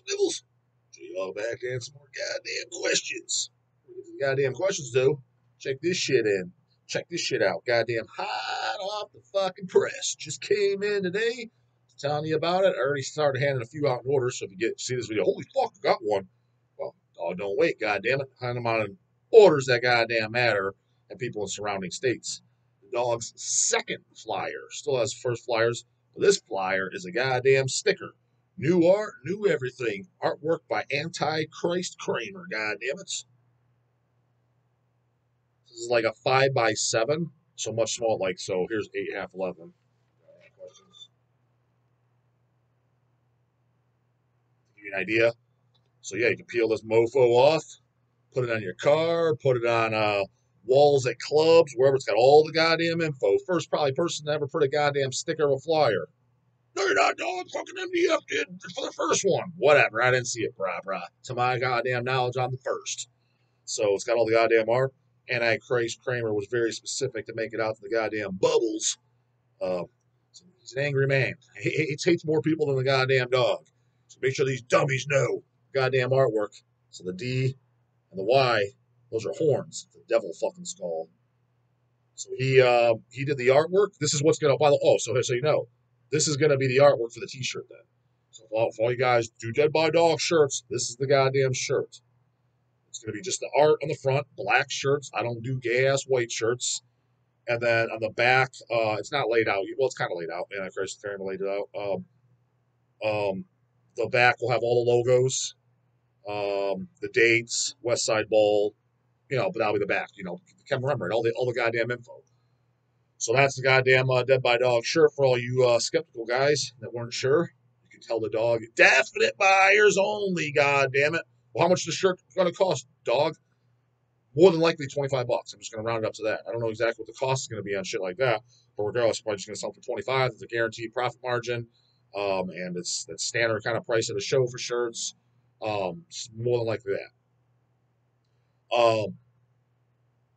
Nibbles? Y'all back to answer more goddamn questions. Goddamn questions, though. Check this shit in. Check this shit out. Goddamn hot off the fucking press. Just came in today. Telling you about it. I already started handing a few out in order. So if you see this video, holy fuck, I got one. Well, oh, don't wait, goddamn it. Hand them out in orders that goddamn matter and people in surrounding states. The dog's second flyer still has first flyers. But this flyer is a goddamn sticker. New art, new everything. Artwork by Antichrist Kramer. Goddamn it. This is like a 5x7, so much small. Like so, here's 8, half 11. Questions? Give you an idea. So yeah, you can peel this mofo off, put it on your car, put it on walls at clubs, wherever it's got all the goddamn info. First probably person to ever put a goddamn sticker or flyer. No, you're not, dog. Fucking MDF did for the first one. Whatever. I didn't see it, brah. To my goddamn knowledge, I'm the first. So it's got all the goddamn art. Antichrist Kramer was very specific to make it out to the goddamn bubbles. So he's an angry man. He hates more people than the goddamn dog. So make sure these dummies know goddamn artwork. So the D and the Y, those are horns. The devil fucking skull. So he did the artwork. This is what's gonna. So you know, this is gonna be the artwork for the T-shirt then. So for all you guys do Dead by Dawg shirts, this is the goddamn shirt. It's going to be just the art on the front, black shirts. I don't do gay-ass white shirts. And then on the back, it's not laid out. Well, it's kind of laid out. Antichrist Kramer laid it out. The back will have all the logos, the dates, West Side Bowl, but that'll be the back. You can't remember it. All the goddamn info. So that's the goddamn Dead by Dawg shirt for all you skeptical guys that weren't sure. You can tell the dog, definite buyers only, goddamn it. Well, how much is the shirt going to cost, dog? More than likely $25. I'm just going to round it up to that. I don't know exactly what the cost is going to be on shit like that, but regardless, I'm probably just going to sell for 25. It's a guaranteed profit margin, and it's that standard kind of price at a show for shirts. It's more than likely that.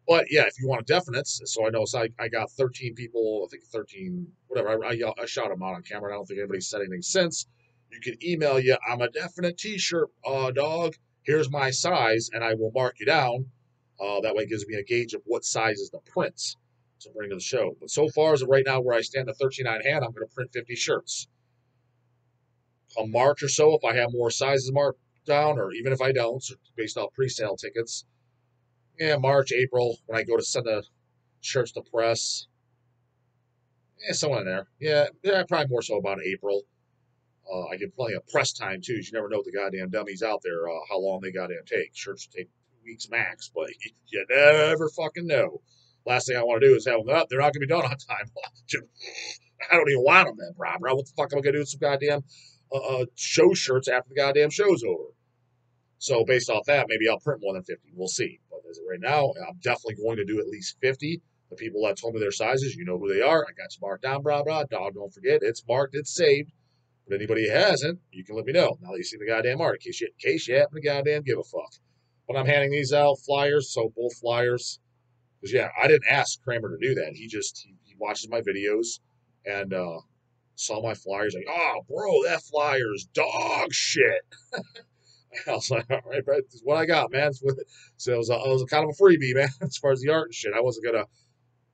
But yeah, if you want definites, so I know I got 13 people, I think 13, whatever. I shot them out on camera. I don't think anybody's said anything since. You can email you. I'm a definite T-shirt dog. Here's my size, and I will mark you down. That way it gives me a gauge of what size is the prints to bring to the show. But so far as of right now, where I stand at 13 on hand, I'm going to print 50 shirts. Come March or so, if I have more sizes marked down, or even if I don't, so based off pre-sale tickets, March, April, when I go to send the shirts to press, somewhere in there. Yeah, probably more so about April. I get plenty of press time, too. You never know what the goddamn dummies out there, how long they goddamn take. Shirts take weeks max, but you never fucking know. Last thing I want to do is have them up. They're not going to be done on time. I don't even want them then, bro. What the fuck am I going to do with some goddamn show shirts after the goddamn show's over? So based off that, maybe I'll print more than 50. We'll see. But as of right now, I'm definitely going to do at least 50. The people that told me their sizes, you know who they are. I got you marked down, blah. Dog, don't forget, it's marked, it's saved. But anybody who hasn't, you can let me know. Now that you see the goddamn art, in case you happen to goddamn give a fuck. But I'm handing these out, flyers, so both flyers. Because, I didn't ask Kramer to do that. He watches my videos and saw my flyers. Like, oh, bro, that flyer's dog shit. I was like, all right, bro, this is what I got, man. So it was kind of a freebie, man, as far as the art and shit. I wasn't going to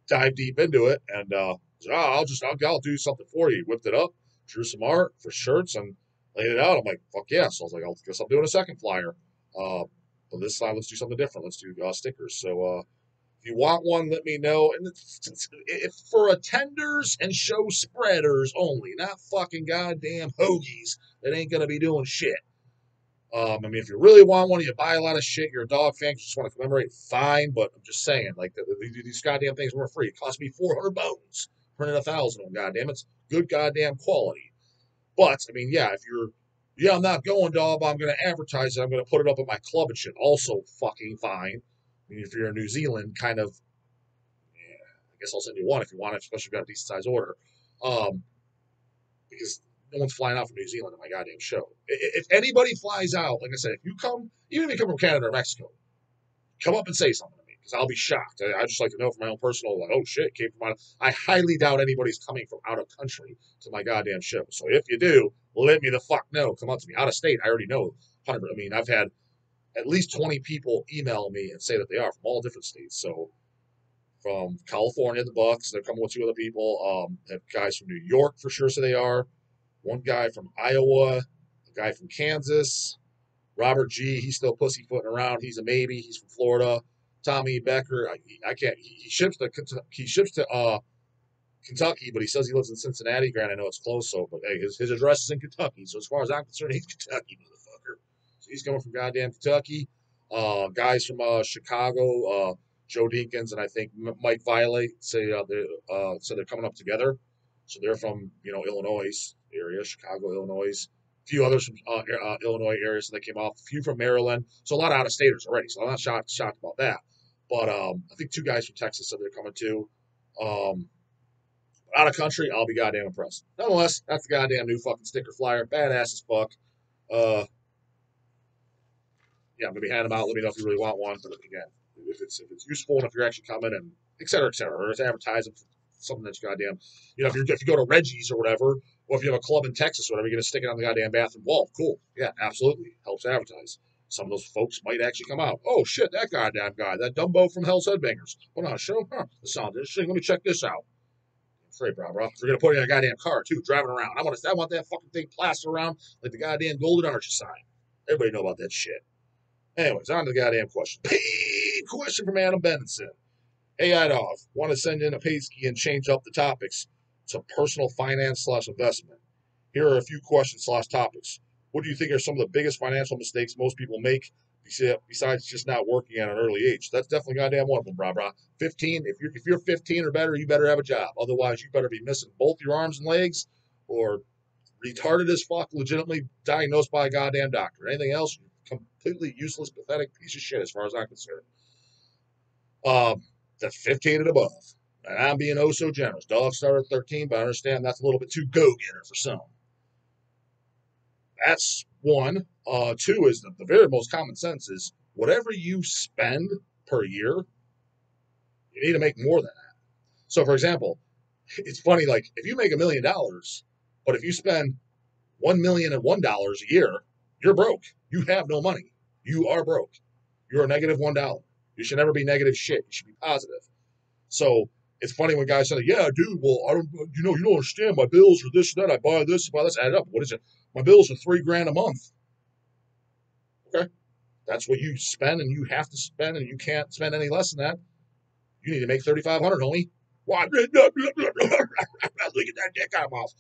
dive deep into it. And I'll do something for you. Whipped it up, drew some art for shirts, and laid it out. I'm like, fuck yeah. So I was like, I guess I'm doing a second flyer. But this time, let's do something different. Let's do stickers. So if you want one, let me know. And it's for attenders and show spreaders only, not fucking goddamn hoagies that ain't going to be doing shit. If you really want one, you buy a lot of shit, you're a dog fan, you just want to commemorate, fine, but I'm just saying, like, these goddamn things weren't free. It cost me 400 bones, printed 1,000 of them, goddamn, it's good goddamn quality. But, if I'm not going, dog, I'm going to advertise it, I'm going to put it up at my club and shit, also fucking fine. If you're in New Zealand, kind of, I guess I'll send you one if you want it, especially if you've got a decent size order. Because no one's flying out from New Zealand to my goddamn show. If anybody flies out, like I said, if you come, even if you come from Canada or Mexico, come up and say something to me, because I'll be shocked. I just like to know from my own personal, like, oh shit, came from out. I highly doubt anybody's coming from out of country to my goddamn show. So if you do, let me the fuck know. Come up to me. Out of state, I already know. 100%. I mean, I've had at least 20 people email me and say that they are from all different states. So from California, the Bucks, they're coming with two other people. Have guys from New York for sure, so they are. One guy from Iowa, a guy from Kansas. Robert G, he's still pussyfooting around. He's a maybe. He's from Florida. Tommy Becker, I can't. He ships to Kentucky, but he says he lives in Cincinnati. Granted, I know it's close, so but hey, his address is in Kentucky. So as far as I'm concerned, he's Kentucky, motherfucker. So he's coming from goddamn Kentucky. Guys from Chicago, Joe Dinkins, and I think Mike Violate say so they're coming up together. So they're from Illinois area, Chicago, Illinois. A few others from Illinois areas that came off. A few from Maryland. So a lot of out of staters already. So I'm not shocked about that. But I think two guys from Texas said they're coming too. Out of country, I'll be goddamn impressed. Nonetheless, that's the goddamn new fucking sticker flyer. Badass as fuck. Yeah, I'm gonna be handing them out. Let me know if you really want one. But again, if it's useful and if you're actually coming and et cetera, or it's advertising for something that's goddamn, if you go to Reggie's or whatever, or if you have a club in Texas or whatever, you're gonna stick it on the goddamn bathroom wall. Cool. Yeah, absolutely. Helps advertise. Some of those folks might actually come out. Oh shit, that goddamn guy, that Dumbo from Hell's Headbangers. Hold on, show. Huh, this sounds interesting. Let me check this out. Straight, bro. We're gonna put it in a goddamn car too, driving around. I want that fucking thing plastered around like the goddamn Golden Arches sign. Everybody know about that shit. Anyways, on to the goddamn question. Paid question from Adam Benson. Hey, Dawg, want to send in a paid ski and change up the topics to personal finance / investment. Here are a few questions / topics. What do you think are some of the biggest financial mistakes most people make besides just not working at an early age? That's definitely goddamn one of them, brah. 15, if you're 15 or better, you better have a job. Otherwise, you better be missing both your arms and legs or retarded as fuck, legitimately diagnosed by a goddamn doctor. Anything else, completely useless, pathetic piece of shit as far as I'm concerned. That's 15 and above. And I'm being oh so generous. Dawg started at 13, but I understand that's a little bit too go-getter for some. That's one. Two is the very most common sense is whatever you spend per year, you need to make more than that. So, for example, it's funny, like if you make $1 million, but if you spend $1,001 a year, you're broke. You have no money. You are broke. You're a negative $1. You should never be negative shit. You should be positive. So it's funny when guys say, "Yeah, dude, well, I don't, you don't understand. My bills are this, that. I buy this, add it up. What is it? My bills are $3,000 a month. Okay, that's what you spend, and you have to spend, and you can't spend any less than that. You need to make $3,500, homie. Why? Look at that dick out of my mouth.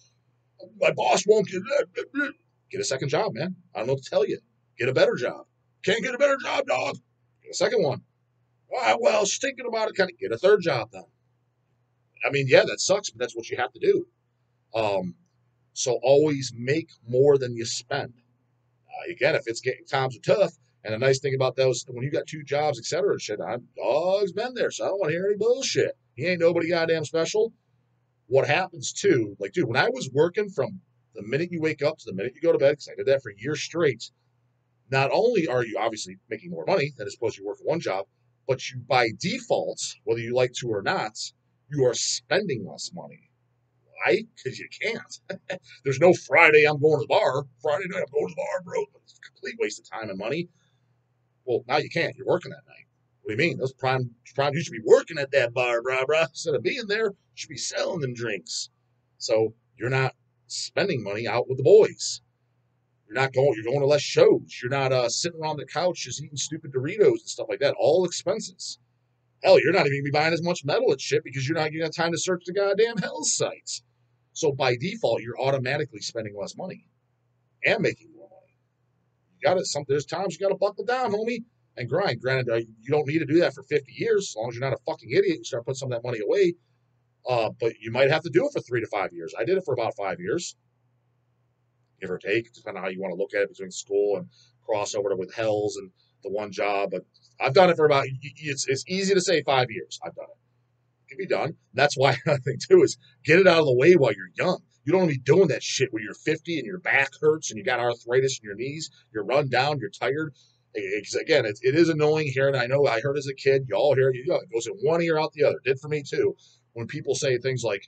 My boss won't get a second job, man. I don't know what to tell you. Get a better job. Can't get a better job, dog. Get a second one. Well, thinking about it, kind of get a third job then. I mean, yeah, that sucks, but that's what you have to do. So always make more than you spend. Again, if it's getting times are tough, and the nice thing about those, when you got two jobs, et cetera, shit, Dawg's been there, so I don't want to hear any bullshit. He ain't nobody goddamn special. What happens too, like, dude, when I was working from the minute you wake up to the minute you go to bed, because I did that for years straight, not only are you obviously making more money than as opposed to you work for one job, but you, by default, whether you like to or not, you are spending less money. Why? Because you can't. There's no Friday I'm going to the bar. Friday night I'm going to the bar, bro. It's a complete waste of time and money. Well, now you can't. You're working that night. What do you mean? Those prime you should be working at that bar, brah. Instead of being there, you should be selling them drinks. So you're not spending money out with the boys. You're going to less shows. You're not sitting around the couch just eating stupid Doritos and stuff like that. All expenses. Hell, you're not even going to be buying as much metal and shit because you're not going to have time to search the goddamn hell sites. So by default, you're automatically spending less money and making more money. There's times you got to buckle down, homie, and grind. Granted, you don't need to do that for 50 years. As long as you're not a fucking idiot, you start putting some of that money away. But you might have to do it for 3 to 5 years. I did it for about 5 years. Give or take, depending on how you want to look at it between school and crossover with Hells and the one job. But I've done it for about, it's easy to say 5 years. I've done it. It can be done. That's why I think too is get it out of the way while you're young. You don't want to be doing that shit when you're 50 and your back hurts and you got arthritis in your knees. You're run down. You're tired. Again, it is annoying hearing. I know I heard as a kid, you all hear it goes in one ear out the other. It did for me too. When people say things like,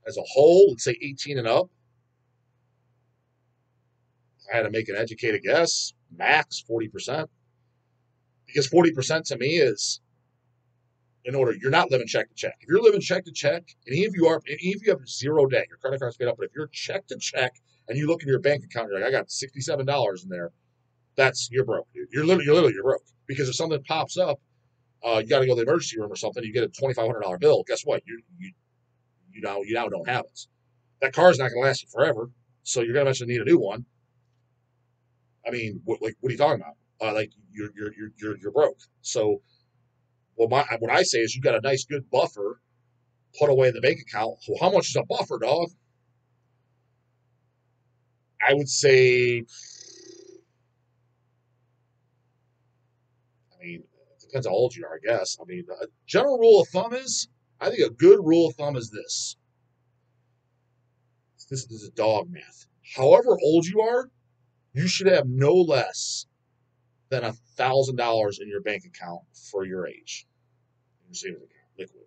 as a whole, let's say 18 and up, I had to make an educated guess, max 40%. Because 40% to me is in order. You're not living check to check. If you're living check to check, and even if you have zero debt, your credit card's paid up, but if you're check to check and you look in your bank account, you're like, I got $67 in there, you're broke, dude. You're broke. Because if something pops up, you got to go to the emergency room or something, you get a $2,500 bill. Guess what? You now don't have it. That car's not going to last you forever, so you're going to eventually need a new one. I mean, what are you talking about? Like you're broke. So, what I say is you got a nice good buffer put away in the bank account. So, how much is a buffer, dog? I would say, I mean, it depends how old you are, I guess. I mean, a general rule of thumb is, I think a good rule of thumb is this. This is dog math. However old you are, you should have no less than $1,000 in your bank account for your age. Your savings account, liquid.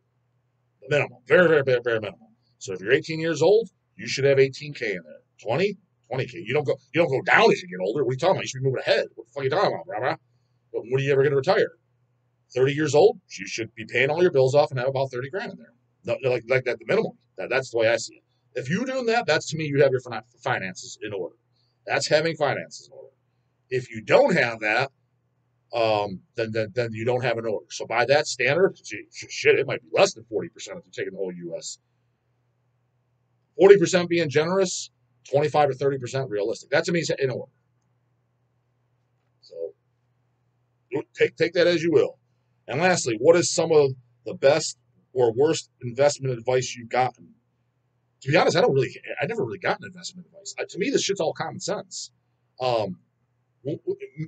The minimum. Very, very, very, very minimal. So if you're 18 years old, you should have 18K in there. 20K. You don't go down as you get older. What are you talking about? You should be moving ahead. What the fuck are you talking about, brah? When are you ever going to retire? 30 years old, you should be paying all your bills off and have about 30 grand in there. No, like that, the minimum. That's the way I see it. If you're doing that, that's to me, you have your finances in order. That's having finances in order. If you don't have that, then you don't have an order. So by that standard, shit, it might be less than 40% if you're taking the whole U.S. 40% being generous, 25 to 30% realistic. That to me is in order. So take that as you will. And lastly, what is some of the best or worst investment advice you've gotten? To be honest, I never really gotten investment advice. To me, this shit's all common sense.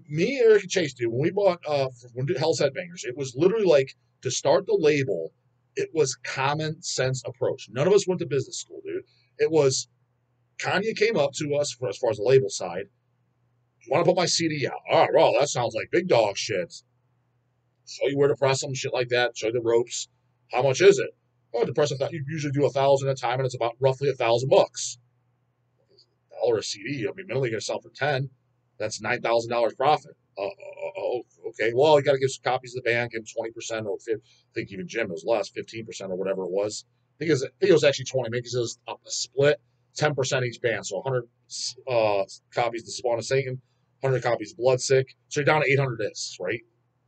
Me, Eric, and Chase, dude, when we bought when we did Hell's Headbangers, it was literally like to start the label. It was common sense approach. None of us went to business school, dude. It was Kanye came up to us as far as the label side. You want to put my CD out? Oh, well, that sounds like big dog shit. Show you where to press them, shit like that. Show you the ropes. How much is it? Oh, to press you usually do 1,000 at a time, and it's about roughly $1,000. $1 a CD. I mean, minimally gonna sell for 10. That's $9,000 profit. Okay. Well, you got to give some copies to the band, give them 20% or 50, I think even Jim was less, 15% or whatever it was. I think it was actually 20. Maybe it was a split, 10% each band. So 100 copies to Spawn of Satan, 100 copies of Bloodsick. So you're down to 800 discs, right?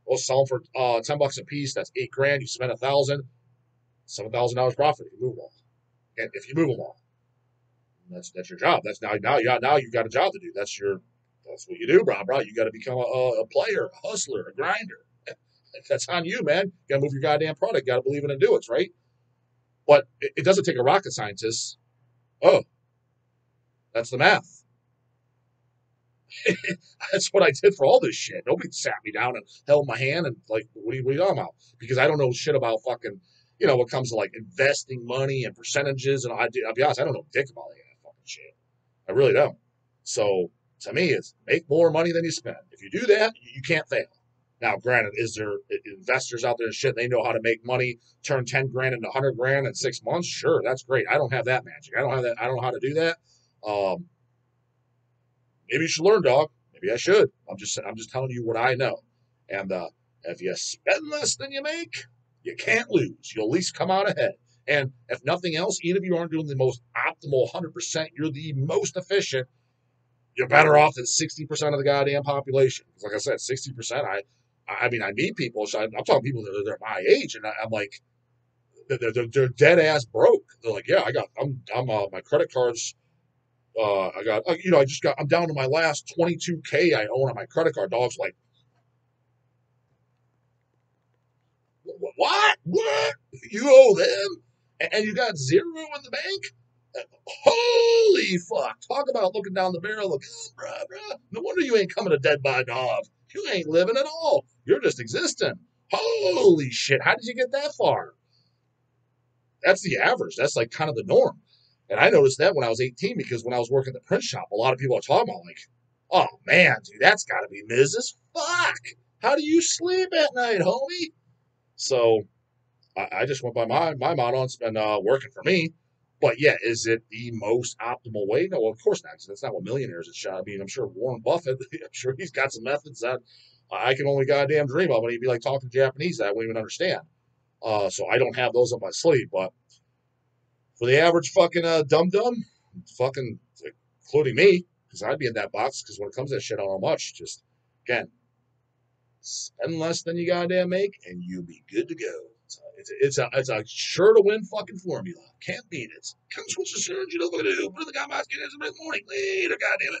We'll sell them for $10 a piece. That's $8 grand. You spend 1,000, $7,000 profit if you move them all. And if you move them all, that's your job. That's now you got a job to do. That's what you do, bro. You got to become a player, a hustler, a grinder. That's on you, man. You got to move your goddamn product. You got to believe in it and do it, right? But it doesn't take a rocket scientist. Oh, that's the math. That's what I did for all this shit. Nobody sat me down and held my hand and like, what are you talking about? Because I don't know shit about fucking, what comes to like investing money and percentages. And I'll be honest, I don't know dick about any of that fucking shit. I really don't. So to me, it's make more money than you spend. If you do that, you can't fail. Now, granted, is there investors out there and shit? They know how to make money, turn 10 grand into 100 grand in 6 months. Sure, that's great. I don't have that magic. I don't have that. I don't know how to do that. Maybe you should learn, dog. Maybe I should. I'm just telling you what I know. And if you spend less than you make, you can't lose. You'll at least come out ahead. And if nothing else, even if you aren't doing the most optimal 100%, you're the most efficient. You're better off than 60% of the goddamn population. Because like I said, 60%. I mean, I meet people. So I'm talking people that are my age, and I'm like, they're dead ass broke. They're like, yeah, I'm my credit cards. I'm down to my last 22K I own on my credit card. Dog's like, what? You owe them, and you got zero in the bank? Holy fuck! Talk about looking down the barrel of, bruh. No wonder you ain't coming to Dead by Dawg. You ain't living at all. You're just existing. Holy shit! How did you get that far? That's the average. That's like kind of the norm. And I noticed that when I was 18 because when I was working at the print shop, a lot of people are talking about like, oh man, dude, that's got to be Mrs. Fuck. How do you sleep at night, homie? So I just went by my motto and been working for me. But yeah, is it the most optimal way? No, well, of course not. 'Cause that's not what millionaires are shot. I mean, I'm sure Warren Buffett, I'm sure he's got some methods that I can only goddamn dream of. And he'd be like talking Japanese that I wouldn't even understand. So I don't have those up my sleeve. But for the average fucking dum dum, fucking including me, because I'd be in that box. Because when it comes to that shit, I don't know much. Just again, spend less than you goddamn make, and you'll be good to go. So it's a sure to win fucking formula. Can't beat it. Comes with the surge, you know what to do. Put in the guy basket in the morning. Later, goddamn it.